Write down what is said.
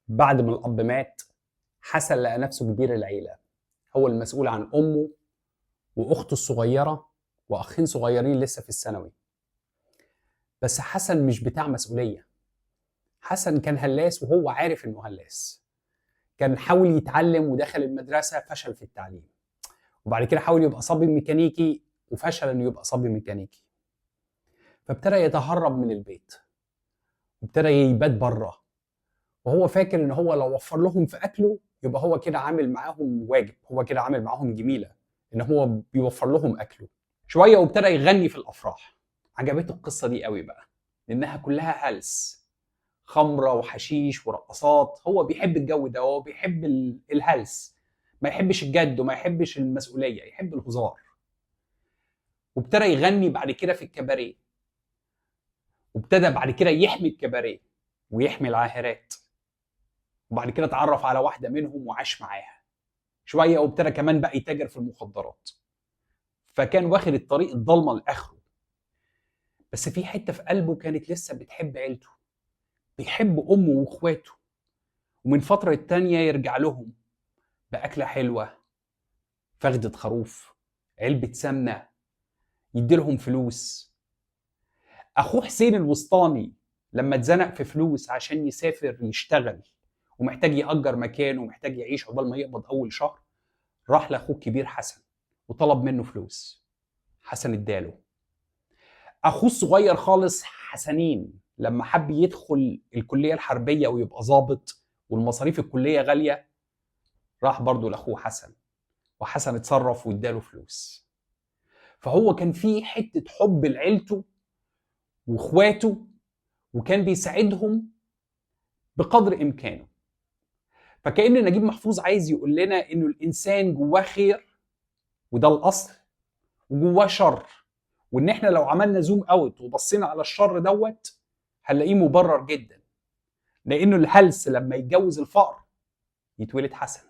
بعد ما الأب مات، حسن لقى نفسه كبير العيلة. هو المسؤول عن أمه وأخته الصغيرة وأخين صغيرين لسه في الثانوي. بس حسن مش بتاع مسؤولية. حسن كان هلاس وهو عارف إنه هلاس. كان حاول يتعلم ودخل المدرسة، فشل في التعليم. وبعد كده حاول يبقى صبي ميكانيكي وفشل إنه يبقى صبي ميكانيكي. فابتدى يتهرب من البيت وابتدى يبات بره، وهو فاكر إن هو لو وفر لهم في أكله يبقى هو كده عامل معاهم واجب، هو كده عامل معاهم جميلة، إن هو بيوفر لهم أكله. شوية وابتدى يغني في الأفراح. عجبته القصة دي قوي بقى، لأنها كلها هلس، خمرة وحشيش ورقصات. هو بيحب الجو ده، هو بيحب الهلس، ما يحبش الجد وما يحبش المسؤولية، يحب الهزار. وابتدى يغني بعد كده في الكباريه، وابتدى بعد كده يحمي الكباريه ويحمي العاهرات. وبعد كده اتعرف على واحدة منهم وعاش معاها شوية، وابتدى كمان بقى يتاجر في المخدرات. فكان واخد الطريق الضلمة لآخره. بس في حتة في قلبه كانت لسه بتحب عيلته، بيحب أمه وإخواته. ومن فترة تانية يرجع لهم بأكلة حلوة، فخدة خروف، علبة سمنة، يديلهم فلوس. أخوه حسين الوسطاني لما اتزنق في فلوس عشان يسافر يشتغل ومحتاج يأجر مكان ومحتاج يعيش عقبال ما يقبض أول شهر، راح لأخوه الكبير حسن وطلب منه فلوس. حسن اداله. أخوه الصغير خالص حسنين لما حب يدخل الكلية الحربية ويبقى ضابط والمصاريف الكلية غالية، راح برضه لأخوه حسن، وحسن اتصرف واداله فلوس. فهو كان فيه حتة حب لعيلته واخواته، وكان بيساعدهم بقدر إمكانه. فكأن نجيب محفوظ عايز يقول لنا إنه الإنسان جواه خير، وده الأصل، وجواه شر، وإن إحنا لو عملنا زوم أوت وبصينا على الشر دوت هنلاقيه مبرر جدا، لأنه الهلس لما يتجوز الفقر يتولد حسن.